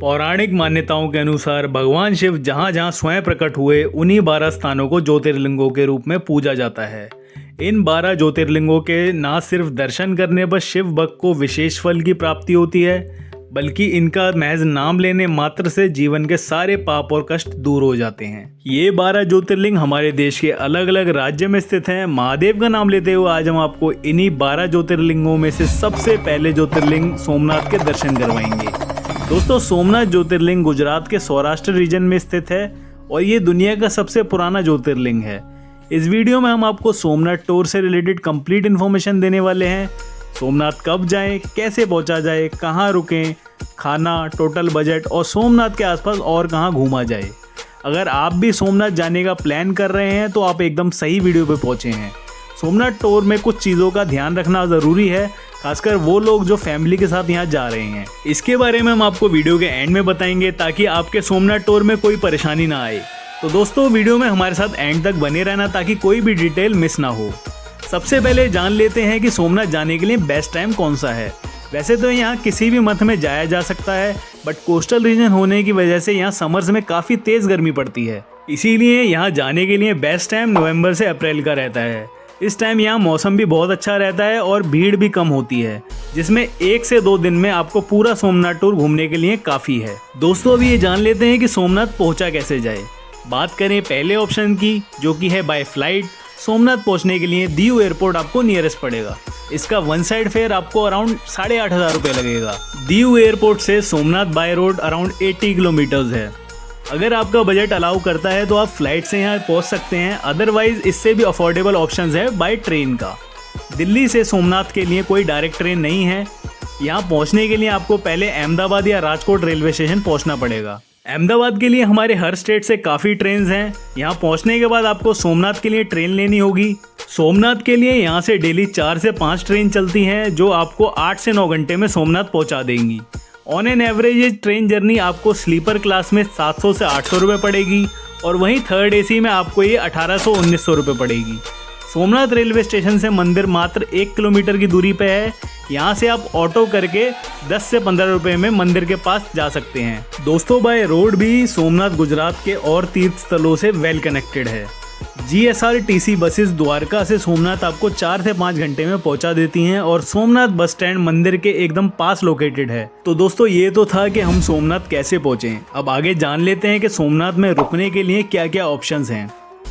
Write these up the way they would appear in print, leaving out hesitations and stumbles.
पौराणिक मान्यताओं के अनुसार भगवान शिव जहाँ जहाँ स्वयं प्रकट हुए उन्हीं 12 स्थानों को ज्योतिर्लिंगों के रूप में पूजा जाता है। इन 12 ज्योतिर्लिंगों के न सिर्फ दर्शन करने पर शिव भक्त को विशेष फल की प्राप्ति होती है, बल्कि इनका महज नाम लेने मात्र से जीवन के सारे पाप और कष्ट दूर हो जाते हैं। ये 12 ज्योतिर्लिंग हमारे देश के अलग अलग राज्य में स्थित हैं। महादेव का नाम लेते हुए आज हम आपको इन्हीं 12 ज्योतिर्लिंगों में से सबसे पहले ज्योतिर्लिंग सोमनाथ के दर्शन करवाएंगे। दोस्तों, सोमनाथ ज्योतिर्लिंग गुजरात के सौराष्ट्र रीजन में स्थित है और ये दुनिया का सबसे पुराना ज्योतिर्लिंग है। इस वीडियो में हम आपको सोमनाथ टूर से रिलेटेड कंप्लीट इन्फॉर्मेशन देने वाले हैं। सोमनाथ कब जाएं, कैसे पहुंचा जाए, कहां रुकें, खाना, टोटल बजट और सोमनाथ के आसपास और कहां घूमा जाए। अगर आप भी सोमनाथ जाने का प्लान कर रहे हैं तो आप एकदम सही वीडियो पे पहुंचे हैं। सोमनाथ टूर में कुछ चीज़ों का ध्यान रखना ज़रूरी है, खासकर वो लोग जो फैमिली के साथ यहाँ जा रहे हैं। इसके बारे में हम आपको वीडियो के एंड में बताएंगे ताकि आपके सोमनाथ टूर में कोई परेशानी ना आए। तो दोस्तों, वीडियो में हमारे साथ एंड तक बने रहना ताकि कोई भी डिटेल मिस ना हो। सबसे पहले जान लेते हैं कि सोमनाथ जाने के लिए बेस्ट टाइम कौन सा है। वैसे तो यहाँ किसी भी मंथ में जाया जा सकता है, बट कोस्टल रीजन होने की वजह से यहाँ समर्स में काफ़ी तेज़ गर्मी पड़ती है। इसीलिए यहाँ जाने के लिए बेस्ट टाइम नवंबर से अप्रैल का रहता है। इस टाइम यहाँ मौसम भी बहुत अच्छा रहता है और भीड़ भी कम होती है, जिसमें 1 से 2 दिन में आपको पूरा सोमनाथ टूर घूमने के लिए काफ़ी है। दोस्तों, अभी ये जान लेते हैं कि सोमनाथ पहुँचा कैसे जाए। बात करें पहले ऑप्शन की, जो कि है बाय फ्लाइट। सोमनाथ पहुंचने के लिए दीव एयरपोर्ट आपको नियरेस्ट पड़ेगा। इसका वन साइड फेयर आपको अराउंड 8,500 रुपये लगेगा। दीव एयरपोर्ट से Somnath by road around 80 kilometres है। अगर आपका बजट अलाउ करता है तो आप फ्लाइट से यहाँ पहुँच सकते हैं, अदरवाइज इससे भी अफोर्डेबल ऑप्शंस है बाय ट्रेन का। दिल्ली से सोमनाथ के लिए कोई डायरेक्ट ट्रेन नहीं है। यहाँ पहुँचने के लिए आपको पहले अहमदाबाद या राजकोट रेलवे स्टेशन पहुँचना पड़ेगा। अहमदाबाद के लिए हमारे हर स्टेट से काफ़ी ट्रेन्स हैं। यहाँ पहुँचने के बाद आपको सोमनाथ के लिए ट्रेन लेनी होगी। सोमनाथ के लिए यहाँ से डेली 4 से 5 ट्रेन चलती हैं, जो आपको 8 से 9 घंटे में सोमनाथ पहुँचा देंगी। ऑन एन एवरेज ये ट्रेन जर्नी आपको स्लीपर क्लास में 700 से 800 रुपये पड़ेगी और वहीं थर्ड AC में आपको ये 1800-1900 रुपये पड़ेगी। सोमनाथ रेलवे स्टेशन से मंदिर मात्र 1 किलोमीटर की दूरी पे है। यहाँ से आप ऑटो करके 10 से 15 रुपये में मंदिर के पास जा सकते हैं। दोस्तों, बाय रोड भी सोमनाथ गुजरात के और तीर्थ स्थलों से वेल कनेक्टेड है। GSRTC बसेस द्वारका से सोमनाथ आपको 4 से 5 घंटे में पहुंचा देती हैं और सोमनाथ बस स्टैंड मंदिर के एकदम पास लोकेटेड है। तो दोस्तों, ये तो था कि हम सोमनाथ कैसे पहुंचे। अब आगे जान लेते हैं कि सोमनाथ में रुकने के लिए क्या क्या ऑप्शंस हैं।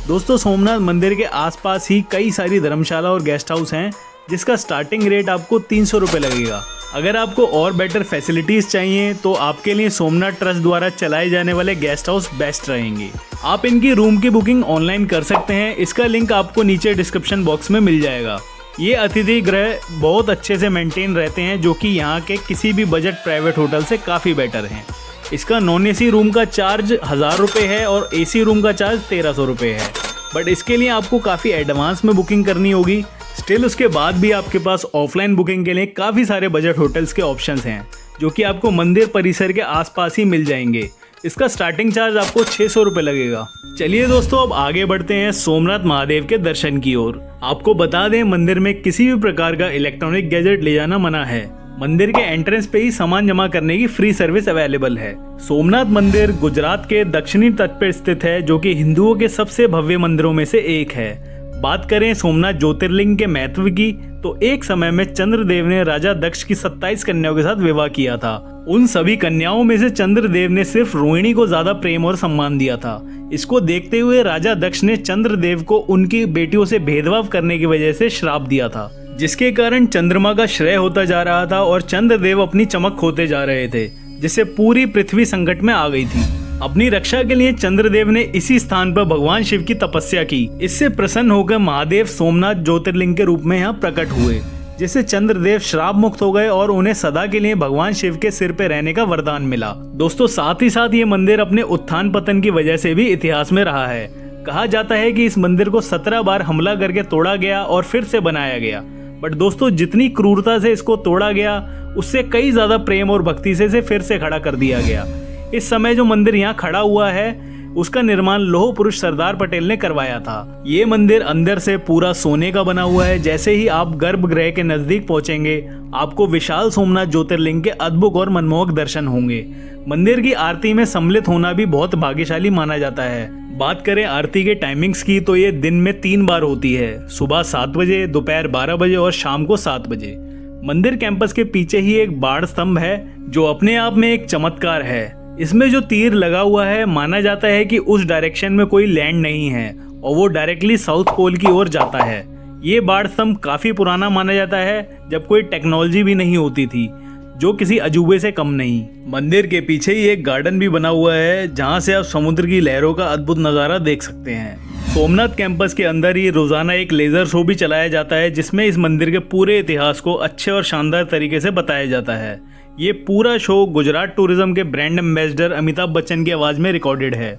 दोस्तों, सोमनाथ मंदिर के आसपास ही कई सारी धर्मशाला और गेस्ट हाउस हैं, जिसका स्टार्टिंग रेट आपको 300 रुपये लगेगा। अगर आपको और बेटर फैसिलिटीज़ चाहिए तो आपके लिए सोमनाथ ट्रस्ट द्वारा चलाए जाने वाले गेस्ट हाउस बेस्ट रहेंगे। आप इनकी रूम की बुकिंग ऑनलाइन कर सकते हैं। इसका लिंक आपको नीचे डिस्क्रिप्शन बॉक्स में मिल जाएगा। ये अतिथि गृह बहुत अच्छे से मेंटेन रहते हैं, जो कि यहाँ के किसी भी बजट प्राइवेट होटल से काफ़ी बेटर हैं। इसका नॉन AC रूम का चार्ज 1000 रुपये है और AC रूम का चार्ज 1300 रुपये है, बट इसके लिए आपको काफ़ी एडवांस में बुकिंग करनी होगी। स्टिल उसके बाद भी आपके पास ऑफलाइन बुकिंग के लिए काफ़ी सारे बजट होटल्स के ऑप्शंस हैं, जो कि आपको मंदिर परिसर के आसपास ही मिल जाएंगे। इसका स्टार्टिंग चार्ज आपको 600 रुपये लगेगा। चलिए दोस्तों, अब आगे बढ़ते हैं सोमनाथ महादेव के दर्शन की ओर। आपको बता दें, मंदिर में किसी भी प्रकार का इलेक्ट्रॉनिक गैजेट ले जाना मना है। मंदिर के एंट्रेंस पे ही सामान जमा करने की फ्री सर्विस अवेलेबल है। सोमनाथ मंदिर गुजरात के दक्षिणी तट पर स्थित है, जो कि हिंदुओं के सबसे भव्य मंदिरों में से एक है। बात करें सोमनाथ ज्योतिर्लिंग के महत्व की, तो एक समय में चंद्रदेव ने राजा दक्ष की 27 कन्याओं के साथ विवाह किया था। उन सभी कन्याओं में से चंद्रदेव ने सिर्फ रोहिणी को ज्यादा प्रेम और सम्मान दिया था। इसको देखते हुए राजा दक्ष ने चंद्रदेव को उनकी बेटियों से भेदभाव करने की वजह से श्राप दिया था, जिसके कारण चंद्रमा का क्षय होता जा रहा था और चंद्रदेव अपनी चमक खोते जा रहे थे, जिससे पूरी पृथ्वी संकट में आ गई थी। अपनी रक्षा के लिए चंद्रदेव ने इसी स्थान पर भगवान शिव की तपस्या की। इससे प्रसन्न होकर महादेव सोमनाथ ज्योतिर्लिंग के रूप में यहाँ प्रकट हुए, जिससे चंद्रदेव श्राप मुक्त हो गए और उन्हें सदा के लिए भगवान शिव के सिर पे रहने का वरदान मिला। दोस्तों, साथ ही साथ ये मंदिर अपने उत्थान पतन की वजह से भी इतिहास में रहा है। कहा जाता है कि इस मंदिर को 17 बार हमला करके तोड़ा गया और फिर से बनाया गया, बट दोस्तों, जितनी क्रूरता से इसको तोड़ा गया, उससे कई ज्यादा प्रेम और भक्ति से इसे फिर से खड़ा कर दिया गया। इस समय जो मंदिर यहाँ खड़ा हुआ है, उसका निर्माण लौह पुरुष सरदार पटेल ने करवाया था। ये मंदिर अंदर से पूरा सोने का बना हुआ है। जैसे ही आप गर्भगृह के नजदीक पहुंचेंगे आपको विशाल सोमनाथ ज्योतिर्लिंग के अद्भुत और मनमोहक दर्शन होंगे। मंदिर की आरती में सम्मिलित होना भी बहुत भाग्यशाली माना जाता है। बात करें आरती के टाइमिंग्स की तो ये दिन में 3 बार होती है, सुबह 7 बजे, दोपहर 12 बजे और शाम को 7 बजे। मंदिर कैंपस के पीछे ही एक बाढ़ स्तंभ है जो अपने आप में एक चमत्कार है। इसमें जो तीर लगा हुआ है माना जाता है कि उस डायरेक्शन में कोई लैंड नहीं है और वो डायरेक्टली साउथ पोल की ओर जाता है। ये बाढ़ स्तंभ काफी पुराना माना जाता है, जब कोई टेक्नोलॉजी भी नहीं होती थी, जो किसी अजूबे से कम नहीं। मंदिर के पीछे ही एक गार्डन भी बना हुआ है जहाँ से आप समुद्र की लहरों का अद्भुत नज़ारा देख सकते हैं। सोमनाथ कैंपस के अंदर ही रोजाना एक लेजर शो भी चलाया जाता है जिसमें इस मंदिर के पूरे इतिहास को अच्छे और शानदार तरीके से बताया जाता है। ये पूरा शो गुजरात टूरिज्म के ब्रांड एम्बेसडर अमिताभ बच्चन की आवाज़ में रिकॉर्डेड है।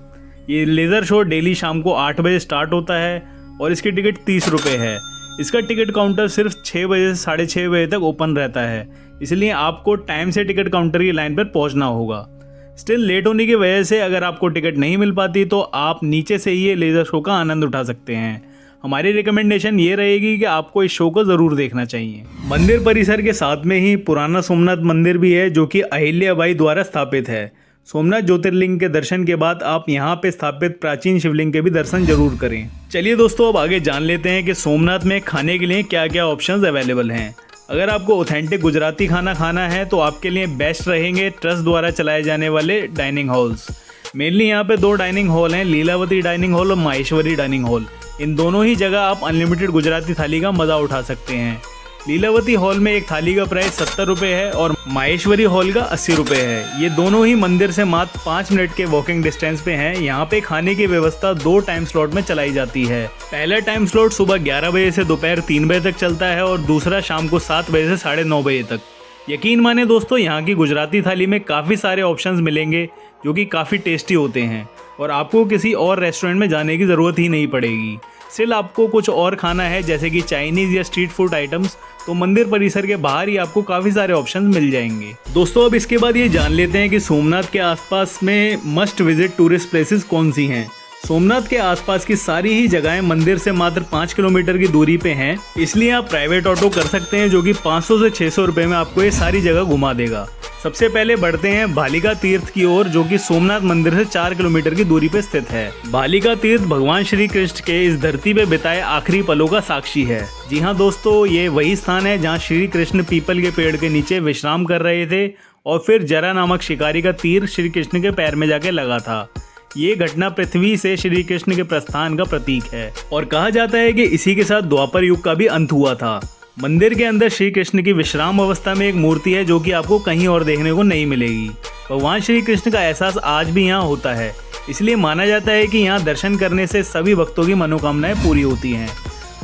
ये लेज़र शो डेली शाम को 8 बजे स्टार्ट होता है और इसकी टिकट 30 रुपये है। इसका टिकट काउंटर सिर्फ 6 बजे से 6:30 बजे तक ओपन रहता है, इसलिए आपको टाइम से टिकट काउंटर की लाइन पर पहुंचना होगा। स्टिल लेट होने की वजह से अगर आपको टिकट नहीं मिल पाती तो आप नीचे से ही ये लेज़र शो का आनंद उठा सकते हैं। हमारी रिकमेंडेशन ये रहेगी कि आपको इस शो को ज़रूर देखना चाहिए। मंदिर परिसर के साथ में ही पुराना सोमनाथ मंदिर भी है जो कि अहिल्याबाई द्वारा स्थापित है। सोमनाथ ज्योतिर्लिंग के दर्शन के बाद आप यहाँ पे स्थापित प्राचीन शिवलिंग के भी दर्शन जरूर करें। चलिए दोस्तों, अब आगे जान लेते हैं कि सोमनाथ में खाने के लिए क्या क्या ऑप्शंस अवेलेबल हैं। अगर आपको ऑथेंटिक गुजराती खाना खाना है तो आपके लिए बेस्ट रहेंगे ट्रस्ट द्वारा चलाए जाने वाले डाइनिंग हॉल्स। मेनली यहाँ पे 2 डाइनिंग हॉल हैं, लीलावती डाइनिंग हॉल और माहेश्वरी डाइनिंग हॉल। इन दोनों ही जगह आप अनलिमिटेड गुजराती थाली का मज़ा उठा सकते हैं। लीलावती हॉल में एक थाली का प्राइस 70 रुपये है और माहेश्वरी हॉल का 80 रुपये है। ये दोनों ही मंदिर से मात्र 5 मिनट के वॉकिंग डिस्टेंस पे हैं। यहाँ पे खाने की व्यवस्था 2 टाइम स्लॉट में चलाई जाती है। पहला टाइम स्लॉट सुबह 11 बजे से दोपहर 3 बजे तक चलता है और दूसरा शाम को 7 बजे से 9:30 बजे तक। यकीन माने दोस्तों, यहाँ की गुजराती थाली में काफ़ी सारे ऑप्शंस मिलेंगे जो कि काफ़ी टेस्टी होते हैं और आपको किसी और रेस्टोरेंट में जाने की ज़रूरत ही नहीं पड़ेगी। स्टिल आपको कुछ और खाना है जैसे कि चाइनीज़ या स्ट्रीट फूड आइटम्स, तो मंदिर परिसर के बाहर ही आपको काफ़ी सारे ऑप्शंस मिल जाएंगे। दोस्तों, अब इसके बाद ये जान लेते हैं कि सोमनाथ के आसपास में मस्ट विजिट टूरिस्ट प्लेसेस कौन सी हैं। सोमनाथ के आसपास की सारी ही जगहें मंदिर से मात्र 5 किलोमीटर की दूरी पे हैं, इसलिए आप प्राइवेट ऑटो कर सकते हैं जो कि 500 से 600 रुपये में आपको ये सारी जगह घुमा देगा। सबसे पहले बढ़ते हैं भालिका तीर्थ की ओर जो कि सोमनाथ मंदिर से 4 किलोमीटर की दूरी पे स्थित है। भालिका तीर्थ भगवान श्री कृष्ण के इस धरती पे बिताए आखिरी पलों का साक्षी है। जी हाँ दोस्तों, ये वही स्थान है जहाँ श्री कृष्ण पीपल के पेड़ के नीचे विश्राम कर रहे थे और फिर जरा नामक शिकारी का तीर श्री कृष्ण के पैर में जाके लगा था। ये घटना पृथ्वी से श्री कृष्ण के प्रस्थान का प्रतीक है और कहा जाता है कि इसी के साथ द्वापर युग का भी अंत हुआ था। मंदिर के अंदर श्री कृष्ण की विश्राम अवस्था में एक मूर्ति है जो कि आपको कहीं और देखने को नहीं मिलेगी। भगवान श्री कृष्ण का एहसास आज भी यहाँ होता है, इसलिए माना जाता है कि यहाँ दर्शन करने से सभी भक्तों की मनोकामनाएं पूरी होती हैं।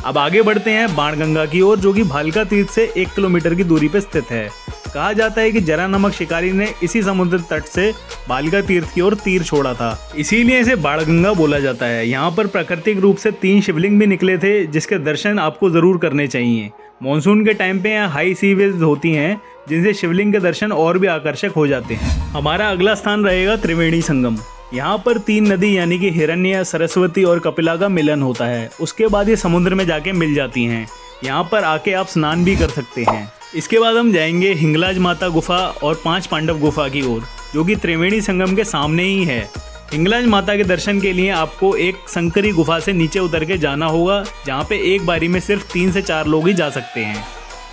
अब आगे बढ़ते हैं बाणगंगा की ओर जो कि भालिका तीर्थ से 1 किलोमीटर की दूरी पर स्थित है। कहा जाता है कि जरा नामक शिकारी ने इसी समुद्र तट से भालिका तीर्थ की ओर तीर छोड़ा था, इसीलिए इसे बाणगंगा बोला जाता है। यहाँ पर प्राकृतिक रूप से 3 शिवलिंग भी निकले थे जिसके दर्शन आपको जरूर करने चाहिए। मॉनसून के टाइम पे यहाँ हाई सी वेव्स होती हैं जिनसे शिवलिंग के दर्शन और भी आकर्षक हो जाते हैं। हमारा अगला स्थान रहेगा त्रिवेणी संगम। यहाँ पर 3 नदी यानी कि हिरण्य, सरस्वती और कपिला का मिलन होता है। उसके बाद ये समुद्र में जाके मिल जाती हैं। यहाँ पर आके आप स्नान भी कर सकते हैं। इसके बाद हम जाएंगे हिंगलाज माता गुफा और 5 पांडव गुफा की ओर जो कि त्रिवेणी संगम के सामने ही है। हिंगलाज माता के दर्शन के लिए आपको एक संकरी गुफा से नीचे उतर के जाना होगा जहाँ पे एक बारी में सिर्फ 3 से 4 लोग ही जा सकते हैं।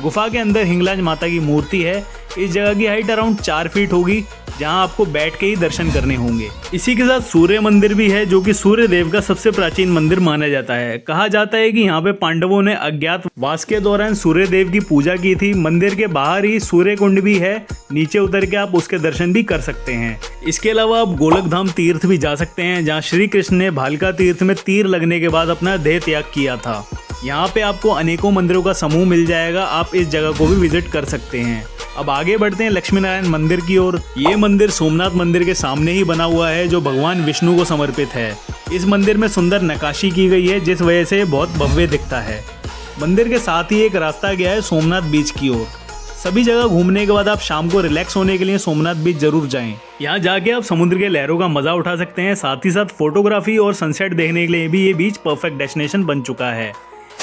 गुफा के अंदर हिंगलाज माता की मूर्ति है। इस जगह की हाइट अराउंड 4 फीट होगी जहां आपको बैठ के ही दर्शन करने होंगे। इसी के साथ सूर्य मंदिर भी है जो कि सूर्य देव का सबसे प्राचीन मंदिर माना जाता है। कहा जाता है कि यहाँ पे पांडवों ने अज्ञात वास के दौरान सूर्य देव की पूजा की थी। मंदिर के बाहर ही सूर्य कुंड भी है, नीचे उतर के आप उसके दर्शन भी कर सकते हैं। इसके अलावा आप गोलकधाम तीर्थ भी जा सकते हैं जहाँ श्री कृष्ण ने भालिका तीर्थ में तीर लगने के बाद अपना देह त्याग किया था। यहाँ पे आपको अनेकों मंदिरों का समूह मिल जाएगा, आप इस जगह को भी विजिट कर सकते हैं। अब आगे बढ़ते हैं लक्ष्मी नारायण मंदिर की ओर। ये मंदिर सोमनाथ मंदिर के सामने ही बना हुआ है जो भगवान विष्णु को समर्पित है। इस मंदिर में सुंदर नक्काशी की गई है जिस वजह से बहुत भव्य दिखता है। मंदिर के साथ ही एक रास्ता गया है सोमनाथ बीच की ओर। सभी जगह घूमने के बाद आप शाम को रिलैक्स होने के लिए सोमनाथ बीच जरूर जाएं। यहाँ जाके आप समुद्र के लहरों का मजा उठा सकते हैं। साथ ही साथ फोटोग्राफी और सनसेट देखने के लिए भी ये बीच परफेक्ट डेस्टिनेशन बन चुका है।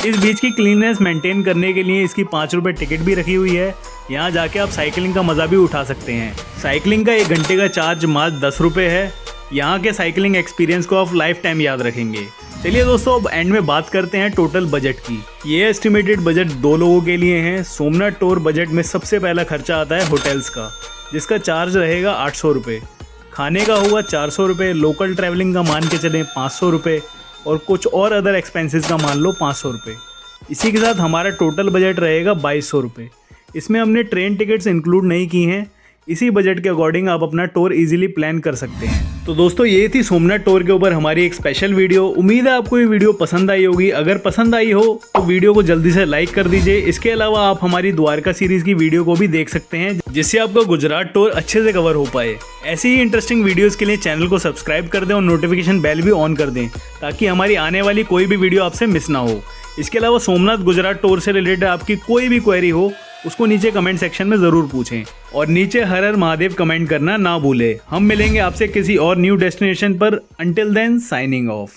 इस बीच की क्लीननेस मेंटेन करने के लिए इसकी 5 रुपये टिकट भी रखी हुई है। यहाँ जाके आप साइकिलिंग का मजा भी उठा सकते हैं। साइकिलिंग का 1 घंटे का चार्ज मात्र 10 रुपये है। यहाँ के साइकिलिंग एक्सपीरियंस को आप लाइफ टाइम याद रखेंगे। चलिए दोस्तों, अब एंड में बात करते हैं टोटल बजट की। ये एस्टिमेटेड बजट 2 लोगों के लिए है। सोमनाथ टूर बजट में सबसे पहला खर्चा आता है होटल्स का, जिसका चार्ज रहेगा 800 रुपये। खाने का होगा 400 रुपये। लोकल ट्रैवलिंग का मान के चलें 500 रुपये और कुछ और अदर एक्सपेंसेस का मान लो 500 रुपये। इसी के साथ हमारा टोटल बजट रहेगा 2200 रुपये। इसमें हमने ट्रेन टिकट्स इंक्लूड नहीं की हैं। इसी बजट के अकॉर्डिंग आप अपना टूर इजीली प्लान कर सकते हैं। तो दोस्तों, ये थी सोमनाथ टूर के ऊपर हमारी एक स्पेशल वीडियो। उम्मीद है आपको ये वीडियो पसंद आई होगी। अगर पसंद आई हो तो वीडियो को जल्दी से लाइक कर दीजिए। इसके अलावा आप हमारी द्वारका सीरीज की वीडियो को भी देख सकते हैं, जिससे आपका गुजरात टूर अच्छे से कवर हो पाए। ऐसी ही इंटरेस्टिंग वीडियोस के लिए चैनल को सब्सक्राइब कर दें और नोटिफिकेशन बेल भी ऑन कर दें, ताकि हमारी आने वाली कोई भी वीडियो आपसे मिस ना हो। इसके अलावा सोमनाथ गुजरात टूर से रिलेटेड आपकी कोई भी क्वेरी हो, उसको नीचे कमेंट सेक्शन में ज़रूर पूछें और नीचे हर हर महादेव कमेंट करना ना भूलें। हम मिलेंगे आपसे किसी और न्यू डेस्टिनेशन पर। Until then, signing of.